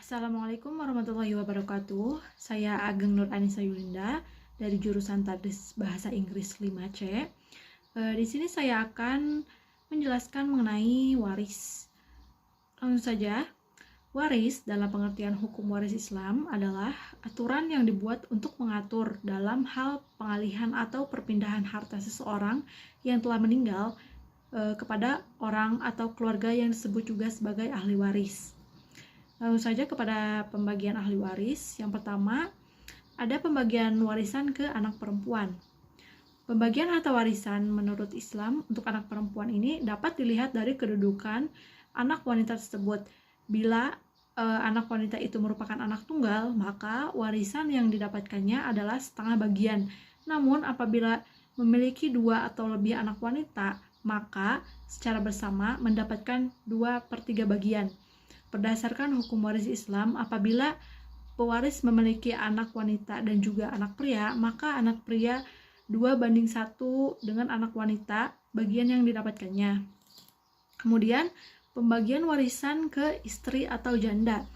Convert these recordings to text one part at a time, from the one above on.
Assalamualaikum warahmatullahi wabarakatuh. Saya Ageng Nur Anissa Yulinda dari jurusan Tadris Bahasa Inggris 5C. Di sini saya akan menjelaskan mengenai waris. Langsung saja, waris dalam pengertian hukum waris Islam adalah aturan yang dibuat untuk mengatur dalam hal pengalihan atau perpindahan harta seseorang yang telah meninggal kepada orang atau keluarga yang disebut juga sebagai ahli waris. Langsung saja kepada pembagian ahli waris. Yang pertama, ada pembagian warisan ke anak perempuan. Pembagian harta warisan menurut Islam untuk anak perempuan ini dapat dilihat dari kedudukan anak wanita tersebut. Bila anak wanita itu merupakan anak tunggal, maka warisan yang didapatkannya adalah setengah bagian. Namun apabila memiliki 2 atau lebih anak wanita, maka secara bersama mendapatkan 2/3 bagian. Berdasarkan hukum waris Islam, apabila pewaris memiliki anak wanita dan juga anak pria, maka anak pria 2:1 dengan anak wanita bagian yang didapatkannya. Kemudian pembagian warisan ke istri atau janda.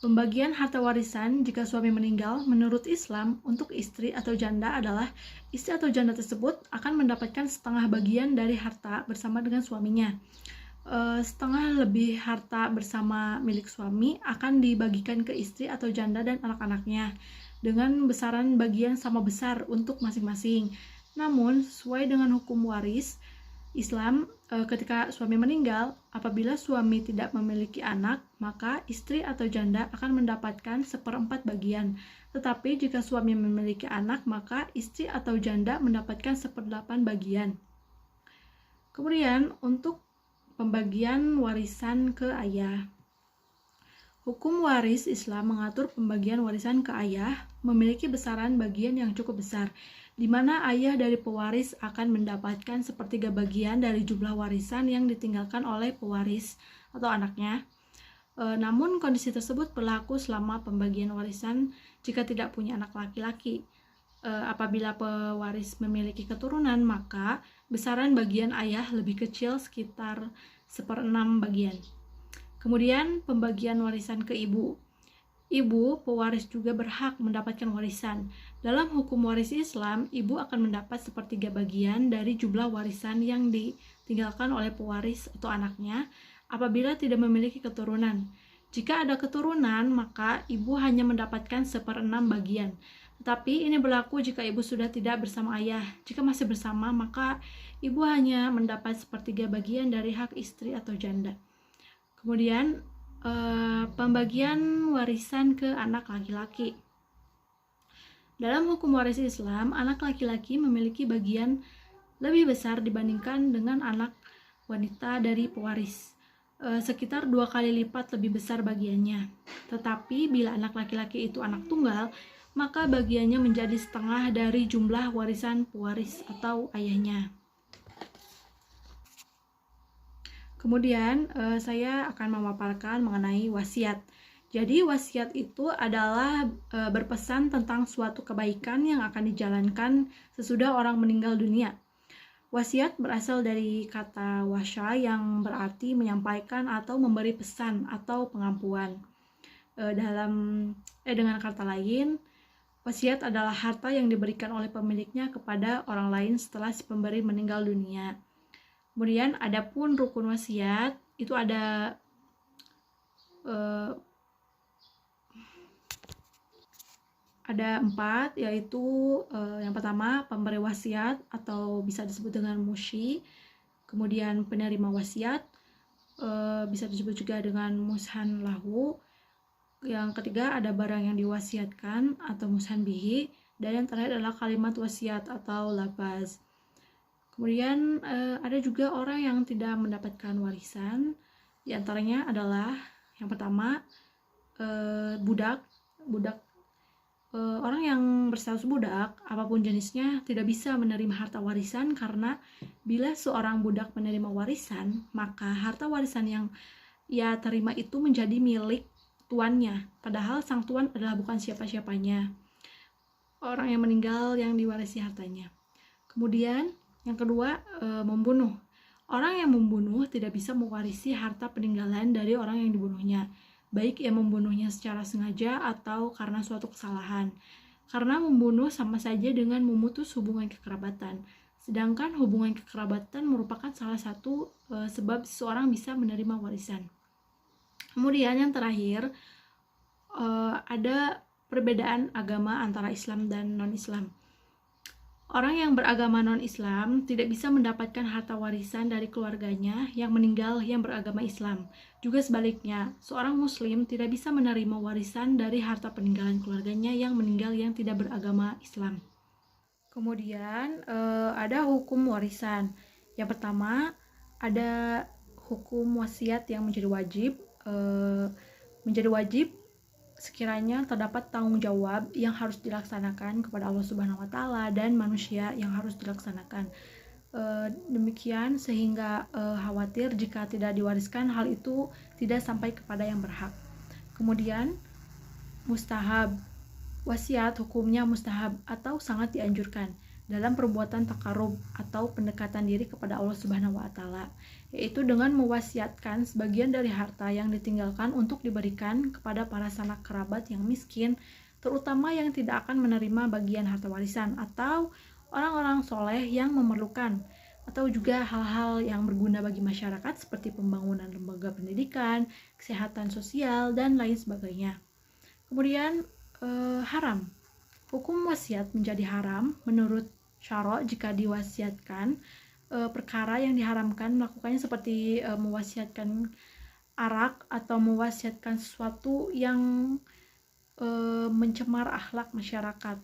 Pembagian harta warisan jika suami meninggal menurut Islam untuk istri atau janda adalah istri atau janda tersebut akan mendapatkan setengah bagian dari harta bersama dengan suaminya. Setengah lebih harta bersama milik suami akan dibagikan ke istri atau janda dan anak-anaknya dengan besaran bagian sama besar untuk masing-masing. Namun sesuai dengan hukum waris Islam, ketika suami meninggal, apabila suami tidak memiliki anak, maka istri atau janda akan mendapatkan 1/4 bagian. Tetapi jika suami memiliki anak, maka istri atau janda mendapatkan 1/8 bagian. Kemudian untuk pembagian warisan ke ayah. Hukum waris Islam mengatur pembagian warisan ke ayah memiliki besaran bagian yang cukup besar, di mana ayah dari pewaris akan mendapatkan 1/3 bagian dari jumlah warisan yang ditinggalkan oleh pewaris atau anaknya. Namun kondisi tersebut berlaku selama pembagian warisan jika tidak punya anak laki-laki. Apabila pewaris memiliki keturunan, maka besaran bagian ayah lebih kecil, sekitar 1/6 bagian. Kemudian pembagian warisan ke ibu. Ibu, pewaris juga berhak mendapatkan warisan. Dalam hukum waris Islam, ibu akan mendapat 1/3 bagian dari jumlah warisan yang ditinggalkan oleh pewaris atau anaknya apabila tidak memiliki keturunan. Jika ada keturunan, maka ibu hanya mendapatkan 1/6 bagian. Tetapi ini berlaku jika ibu sudah tidak bersama ayah. Jika masih bersama, maka ibu hanya mendapat 1/3 bagian dari hak istri atau janda. Kemudian pembagian warisan ke anak laki-laki. Dalam hukum waris Islam, anak laki-laki memiliki bagian lebih besar dibandingkan dengan anak wanita dari pewaris. Sekitar 2 kali lipat lebih besar bagiannya. Tetapi bila anak laki-laki itu anak tunggal, maka bagiannya menjadi setengah dari jumlah warisan pewaris atau ayahnya. Kemudian saya akan memaparkan mengenai wasiat. Jadi wasiat itu adalah berpesan tentang suatu kebaikan yang akan dijalankan sesudah orang meninggal dunia. Wasiat berasal dari kata wasya yang berarti menyampaikan atau memberi pesan atau pengampuan. Dengan kata lain, wasiat adalah harta yang diberikan oleh pemiliknya kepada orang lain setelah si pemberi meninggal dunia. Kemudian adapun rukun wasiat itu ada ada 4, yaitu yang pertama pemberi wasiat atau bisa disebut dengan musyi, kemudian penerima wasiat bisa disebut juga dengan mushan lahu, yang ketiga ada barang yang diwasiatkan atau mushan bihi, dan yang terakhir adalah kalimat wasiat atau lafaz. Kemudian ada juga orang yang tidak mendapatkan warisan. Di antaranya adalah yang pertama budak. Orang yang berstatus budak apapun jenisnya tidak bisa menerima harta warisan, karena bila seorang budak menerima warisan, maka harta warisan yang ia terima itu menjadi milik tuannya, padahal sang tuan adalah bukan siapa-siapanya, orang yang meninggal yang diwarisi hartanya. Kemudian yang kedua, membunuh. Orang yang membunuh tidak bisa mewarisi harta peninggalan dari orang yang dibunuhnya. baik yang membunuhnya secara sengaja atau karena suatu kesalahan. Karena membunuh sama saja dengan memutus hubungan kekerabatan. Sedangkan hubungan kekerabatan merupakan salah satu sebab seseorang bisa menerima warisan. Kemudian yang terakhir, ada perbedaan agama antara Islam dan non-Islam. Orang yang beragama non-Islam tidak bisa mendapatkan harta warisan dari keluarganya yang meninggal yang beragama Islam. Juga sebaliknya, seorang Muslim tidak bisa menerima warisan dari harta peninggalan keluarganya yang meninggal yang tidak beragama Islam. Kemudian ada hukum warisan. Yang pertama, ada hukum wasiat yang menjadi wajib sekiranya terdapat tanggung jawab yang harus dilaksanakan kepada Allah Subhanahu wa taala dan manusia yang harus dilaksanakan. Demikian sehingga khawatir jika tidak diwariskan hal itu tidak sampai kepada yang berhak. Kemudian mustahab. Wasiat hukumnya mustahab atau sangat dianjurkan dalam perbuatan takarub atau pendekatan diri kepada Allah Subhanahu wa taala, yaitu dengan mewasiatkan sebagian dari harta yang ditinggalkan untuk diberikan kepada para sanak kerabat yang miskin, terutama yang tidak akan menerima bagian harta warisan, atau orang-orang soleh yang memerlukan, atau juga hal-hal yang berguna bagi masyarakat seperti pembangunan lembaga pendidikan, kesehatan sosial, dan lain sebagainya. Kemudian haram. Hukum wasiat menjadi haram menurut syara' jika diwasiatkan perkara yang diharamkan melakukannya seperti mewasiatkan arak atau mewasiatkan sesuatu yang mencemar akhlak masyarakat.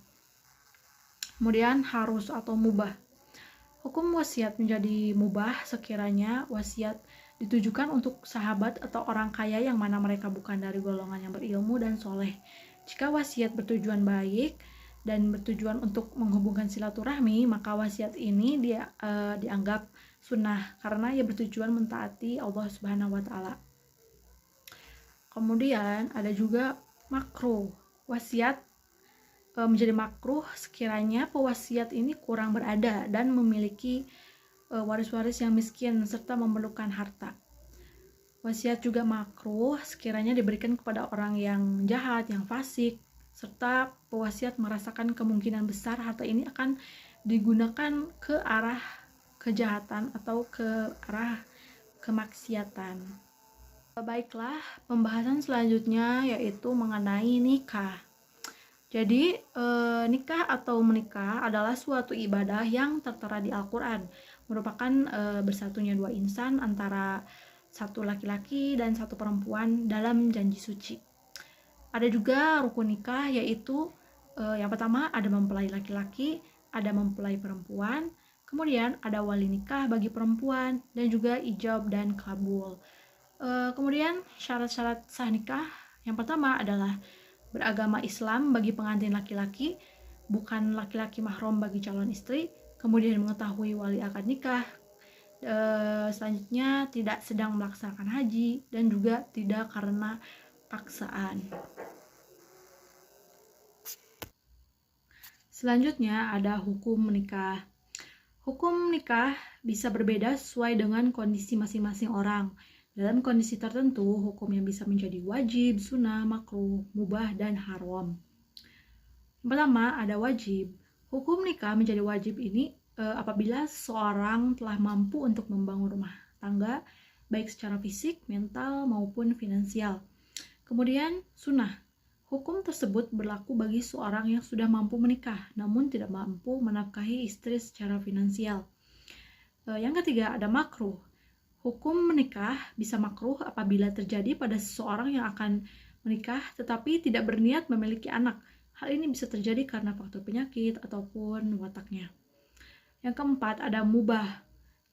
Kemudian harus atau mubah. Hukum wasiat menjadi mubah sekiranya wasiat ditujukan untuk sahabat atau orang kaya yang mana mereka bukan dari golongan yang berilmu dan soleh. Jika wasiat bertujuan baik dan bertujuan untuk menghubungkan silaturahmi, maka wasiat ini dianggap sunnah karena ia bertujuan mentaati Allah Subhanahu wa taala. Kemudian ada juga makruh. Wasiat menjadi makruh sekiranya pewasiat ini kurang berada dan memiliki waris-waris yang miskin serta memerlukan harta. Wasiat juga makruh sekiranya diberikan kepada orang yang jahat, yang fasik, serta pewasiat merasakan kemungkinan besar harta ini akan digunakan ke arah kejahatan atau ke arah kemaksiatan. Baiklah, pembahasan selanjutnya yaitu mengenai nikah. Jadi, nikah atau menikah adalah suatu ibadah yang tertera di Al-Quran, merupakan bersatunya dua insan antara satu laki-laki dan satu perempuan dalam janji suci. Ada juga rukun nikah, yaitu yang pertama ada mempelai laki-laki, ada mempelai perempuan, kemudian ada wali nikah bagi perempuan, dan juga ijab dan kabul. Kemudian syarat-syarat sah nikah, yang pertama adalah beragama Islam bagi pengantin laki-laki, bukan laki-laki mahram bagi calon istri, kemudian mengetahui wali akad nikah, selanjutnya tidak sedang melaksanakan haji, dan juga tidak karena paksaan. Selanjutnya ada hukum menikah. Hukum nikah bisa berbeda sesuai dengan kondisi masing-masing orang. Dalam kondisi tertentu, hukum yang bisa menjadi wajib, sunnah, makruh, mubah, dan haram. Yang pertama ada wajib. Hukum nikah menjadi wajib ini apabila seseorang telah mampu untuk membangun rumah tangga, baik secara fisik, mental, maupun finansial. Kemudian sunnah. Hukum tersebut berlaku bagi seorang yang sudah mampu menikah, namun tidak mampu menafkahi istri secara finansial. Yang ketiga ada makruh. Hukum menikah bisa makruh apabila terjadi pada seseorang yang akan menikah tetapi tidak berniat memiliki anak. Hal ini bisa terjadi karena faktor penyakit ataupun wataknya. Yang keempat ada mubah,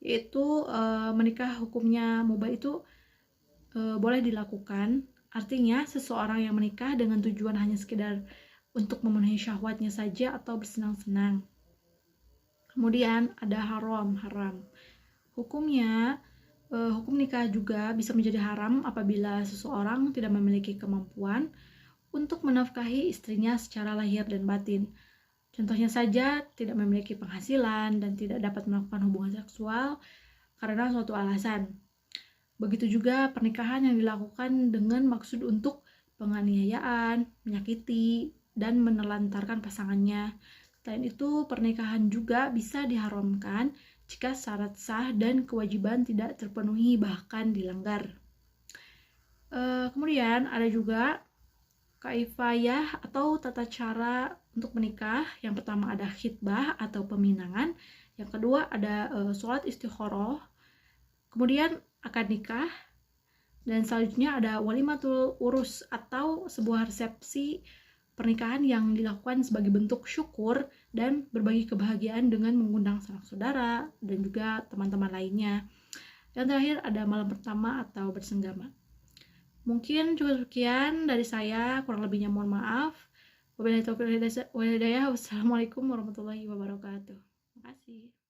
yaitu menikah hukumnya mubah itu boleh dilakukan. Artinya seseorang yang menikah dengan tujuan hanya sekedar untuk memenuhi syahwatnya saja atau bersenang-senang. Kemudian ada haram. Hukumnya hukum nikah juga bisa menjadi haram apabila seseorang tidak memiliki kemampuan untuk menafkahi istrinya secara lahir dan batin. Contohnya saja, tidak memiliki penghasilan dan tidak dapat melakukan hubungan seksual karena suatu alasan. Begitu juga pernikahan yang dilakukan dengan maksud untuk penganiayaan, menyakiti, dan menelantarkan pasangannya. Selain itu, pernikahan juga bisa diharamkan jika syarat sah dan kewajiban tidak terpenuhi bahkan dilanggar. Kemudian ada juga kaifayah atau tata cara untuk menikah. Yang pertama ada khitbah atau peminangan. Yang kedua ada sholat istikharah. Kemudian akad nikah. Dan selanjutnya ada walimatul urus atau sebuah resepsi pernikahan yang dilakukan sebagai bentuk syukur dan berbagi kebahagiaan dengan mengundang sanak saudara dan juga teman-teman lainnya. Yang terakhir ada malam pertama atau bersenggama. Mungkin cukup sekian dari saya, kurang lebihnya mohon maaf. Wabillahi taufiq wal hidayah. Wassalamualaikum warahmatullahi wabarakatuh. Terima kasih.